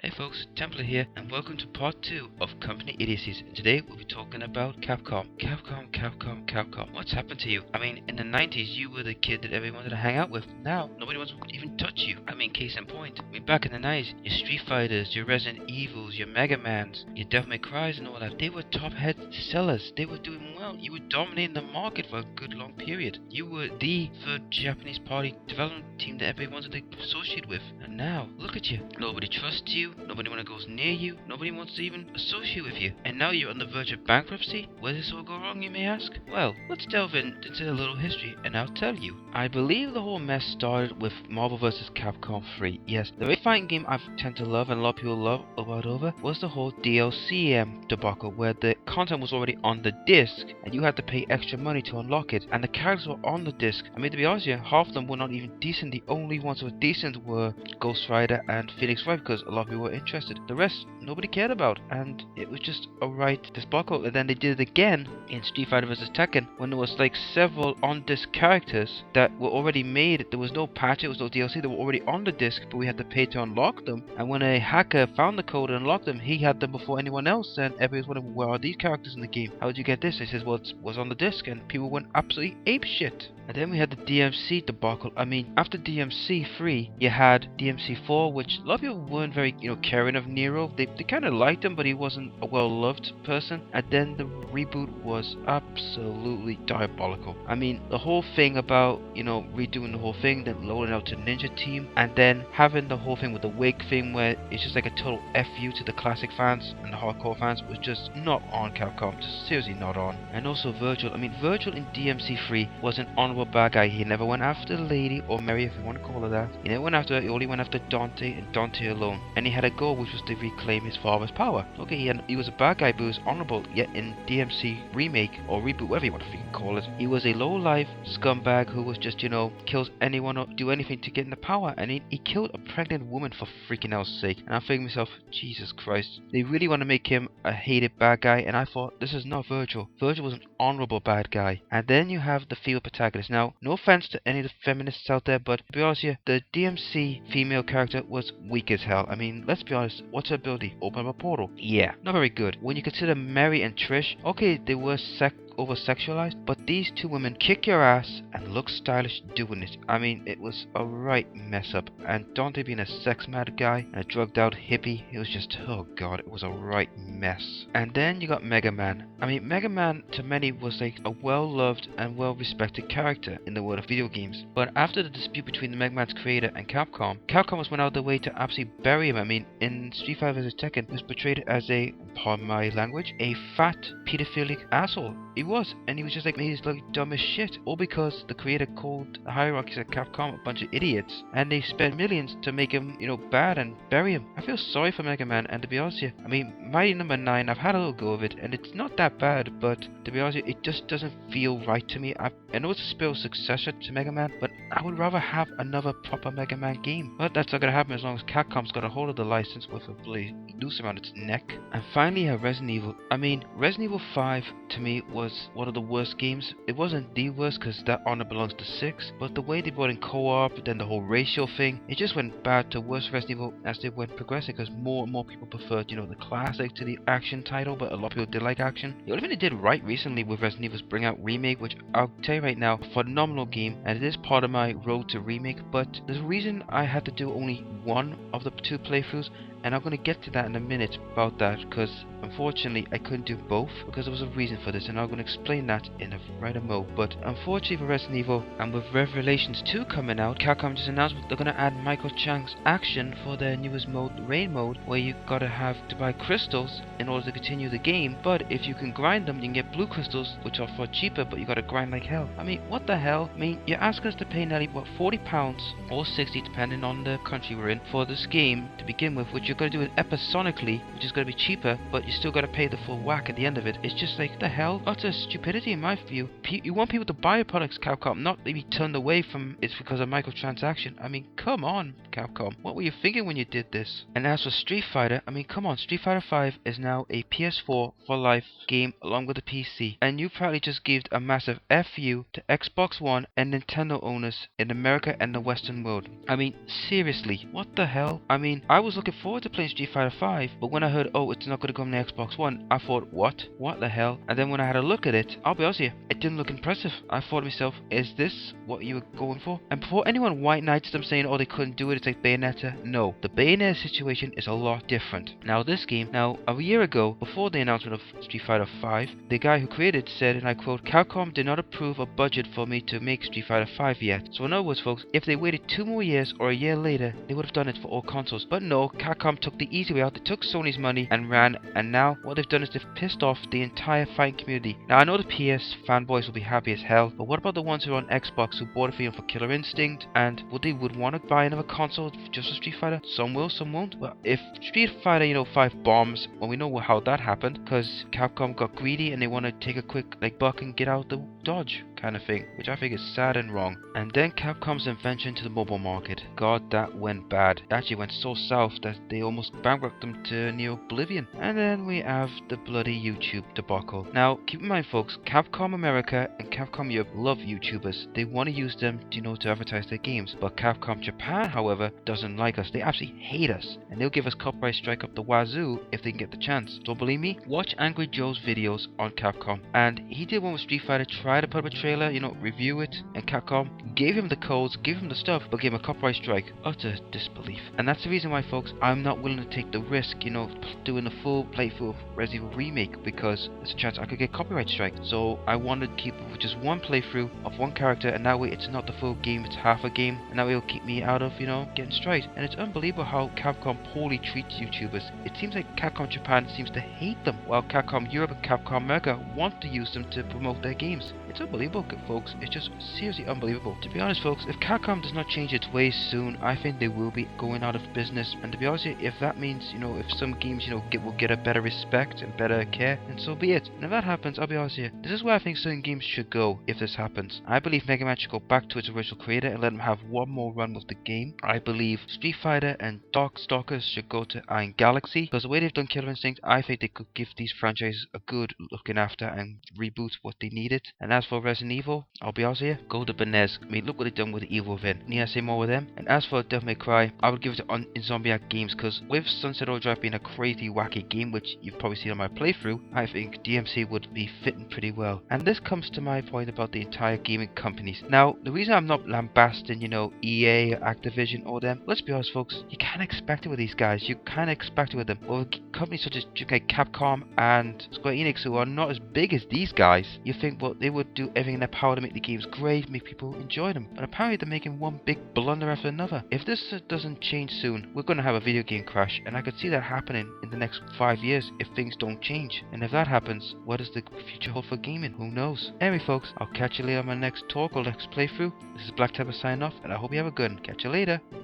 Hey folks, Templar here, and welcome to part 2 of Company Idiocies. Today we'll be talking about Capcom. Capcom. What's happened to you? In the 90s you were the kid that everyone wanted to hang out with. Now, nobody wants to even touch you. Case in point. Back in the 90s, your Street Fighters, your Resident Evils, your Mega Mans, your Devil May Cries and all that, they were top head sellers. They were doing well. You were dominating the market for a good long period. You were the third Japanese party development team that everybody wanted to associate with. And now, look at you. Nobody trusts you. Nobody want to go near you. Nobody wants to even associate with you. And now you're on the verge of bankruptcy? Where did this all go wrong, you may ask? Well, let's delve into a little history and I'll tell you. I believe the whole mess started with Marvel vs. Capcom 3. Yes, the very fighting game I tend to love and a lot of people love about over was the whole DLC debacle where the content was already on the disc and you had to pay extra money to unlock it. And the characters were on the disc. To be honest with you, half of them were not even decent. The only ones who were decent were Ghost Rider and Phoenix Wright because a lot of people were interested. The rest, nobody cared about, and it was just a right debacle. And then they did it again in Street Fighter vs. Tekken when there was like several on-disc characters that were already made. There was no patch, it was no DLC, they were already on the disc, but we had to pay to unlock them. And when a hacker found the code and unlocked them, he had them before anyone else, and everybody was wondering, where are these characters in the game? How did you get this? He says, well, it was on the disc, and people went absolutely apeshit. And then we had the DMC debacle. After DMC 3, you had DMC 4, which a lot of people weren't very, caring of Nero. They kind of liked him, but he wasn't a well-loved person. And then the reboot was absolutely diabolical. The whole thing about, redoing the whole thing, then loading out to Ninja Team, and then having the whole thing with the wig thing where it's just like a total FU to the classic fans and the hardcore fans was just not on Capcom, just seriously not on. And also Virgil. Virgil in DMC 3 was an honorable bad guy. He never went after the lady, or Mary if you want to call her that. He never went after her, he only went after Dante and Dante alone. And he had a goal which was to reclaim his father's power. Okay, he was a bad guy but he was honorable, yet in DMC remake or reboot, whatever you want to call it, he was a low-life scumbag who was just, kills anyone or do anything to get in the power. And he killed a pregnant woman for freaking hell's sake. And I'm thinking to myself, Jesus Christ, they really want to make him a hated bad guy, and I thought, this is not Virgil. Virgil was an honorable bad guy. And then you have the female protagonist. Now, no offense to any of the feminists out there, but to be honest with you, the DMC female character was weak as hell. Let's be honest, what's her ability? Open up a portal? Yeah, not very good. When you consider Mary and Trish, okay, they were over-sexualized, but these two women kick your ass and look stylish doing it. It was a right mess up. And Dante being a sex-mad guy and a drugged-out hippie, it was just, oh god, it was a right mess. And then you got Mega Man. Mega Man to many was like a well-loved and well-respected character in the world of video games. But after the dispute between the Mega Man's creator and Capcom was went out of their way to absolutely bury him. In Street Fighter vs. Tekken, he was portrayed as a, pardon my language, a fat, pedophilic asshole. He was, and he was just like made his like dumb as shit, all because the creator called the hierarchies at Capcom a bunch of idiots, and they spent millions to make him, bad and bury him. I feel sorry for Mega Man, and to be honest with you, Mighty Number 9, I've had a little go of it, and it's not that bad, but to be honest with you, it just doesn't feel right to me. I know it's a spiritual successor to Mega Man, but I would rather have another proper Mega Man game. But that's not gonna happen as long as Capcom's got a hold of the license with a bloody noose around its neck. And finally, you have Resident Evil. Resident Evil 5 to me was one of the worst games. It wasn't the worst because that honor belongs to 6, but the way they brought in co-op, then the whole ratio thing, it just went bad to worse Resident Evil as they went progressing, because more and more people preferred, the classic to the action title, but a lot of people did like action. The only thing they did right recently with Resident Evil is bring out Remake, which I'll tell you right now, phenomenal game, and it is part of my road to Remake, but there's a reason I had to do only one of the 2 playthroughs, and I'm going to get to that in a minute about that, because unfortunately I couldn't do both because there was a reason for this, and I'm going to explain that in a mo. But unfortunately for Resident Evil, and with Revelations 2 coming out, Capcom just announced they're going to add micro-chunks action for their newest mode, Raid mode, where you gotta have to buy crystals in order to continue the game, but if you can grind them, you can get blue crystals, which are far cheaper, but you gotta grind like hell. What the hell? You're asking us to pay nearly, what, £40 or 60 depending on the country we're in for this game to begin with, which you're going to do it episonically, which is going to be cheaper, but you still got to pay the full whack at the end of it. It's just like, the hell? Utter stupidity in my view. You want people to buy your products, Capcom, not be turned away from it because of microtransaction. Come on, Capcom. What were you thinking when you did this? And as for Street Fighter, come on, Street Fighter 5 is now a PS4 for life game along with the PC, and you probably just gave a massive FU to Xbox One and Nintendo owners in America and the Western world. Seriously, what the hell? I was looking forward forward to playing Street Fighter 5, but when I heard, oh, it's not going to come on the Xbox One, I thought, what? What the hell? And then when I had a look at it, I'll be honest with you, it didn't look impressive. I thought to myself, is this what you were going for? And before anyone white knights them saying, oh, they couldn't do it, it's like Bayonetta, no. The Bayonetta situation is a lot different. Now, this game, a year ago, before the announcement of Street Fighter 5, the guy who created it said, and I quote, Capcom did not approve a budget for me to make Street Fighter 5 yet. So in other words, folks, if they waited 2 more years or a year later, they would have done it for all consoles. But no, Capcom took the easy way out. They took Sony's money and ran, and now what they've done is they've pissed off the entire fighting community. Now I know the PS fanboys will be happy as hell, but what about the ones who are on Xbox who bought it for Killer Instinct, and would want to buy another console just for Street Fighter? Some will, some won't. Well, if Street Fighter 5 bombs, well, we know how that happened, because Capcom got greedy and they want to take a quick buck and get out the dodge kind of thing, which I think is sad and wrong. And then Capcom's invention to the mobile market. God, that went bad. It actually went so south that they almost bankrupted them to near oblivion. And then we have the bloody YouTube debacle. Now, keep in mind, folks, Capcom America and Capcom Europe love YouTubers. They want to use them, to advertise their games. But Capcom Japan, however, doesn't like us. They absolutely hate us, and they'll give us copyright strike up the wazoo if they can get the chance. Don't believe me? Watch Angry Joe's videos on Capcom, and he did one with Street Fighter, tried to put up a trailer, review it, and Capcom gave him the codes, gave him the stuff, but gave him a copyright strike. Utter disbelief. And that's the reason why, folks, I'm not willing to take the risk, doing a full playthrough of Resident Evil Remake, because there's a chance I could get copyright strike. So I wanted to keep it with just one playthrough of one character, and that way it's not the full game, it's half a game, and that way it'll keep me out of, getting strike. And it's unbelievable how Capcom poorly treats YouTubers. It seems like Capcom Japan seems to hate them, while Capcom Europe and Capcom America want to use them to promote their games. It's unbelievable, folks. It's just seriously unbelievable. To be honest, folks, if Capcom does not change its ways soon, I think they will be going out of business. And to be honest, if that means, if some games, will get a better respect and better care, then so be it. And if that happens, I'll be honest here, this is where I think certain games should go if this happens. I believe Mega Man should go back to its original creator and let him have one more run with the game. I believe Street Fighter and Darkstalkers should go to Iron Galaxy, because the way they've done Killer Instinct, I think they could give these franchises a good looking after and reboot what they needed. And as for Resident Evil, I'll be honest here, go to Benez. I mean, look what they've done with Evil Within. Need I say more with them? And as for Devil May Cry, I would give it to Insomniac Games, because with Sunset Overdrive being a crazy, wacky game, which you've probably seen on my playthrough, I think DMC would be fitting pretty well. And this comes to my point about the entire gaming companies. Now, the reason I'm not lambasting, EA, Activision, or them, let's be honest, folks, you can't expect it with these guys. You can't expect it with them. Well, companies such as Capcom and Square Enix, who are not as big as these guys, you think, well, they would do everything in their power to make the games great, make people enjoy them. But apparently they're making one big blunder after another. If this doesn't change soon, we're going to have a video game crash, and I could see that happening in the next 5 years if things don't change. And if that happens, what does the future hold for gaming? Who knows? Anyway, folks, I'll catch you later on my next talk or next playthrough. This is Black Tabber signing off, and I hope you have a good one. Catch you later.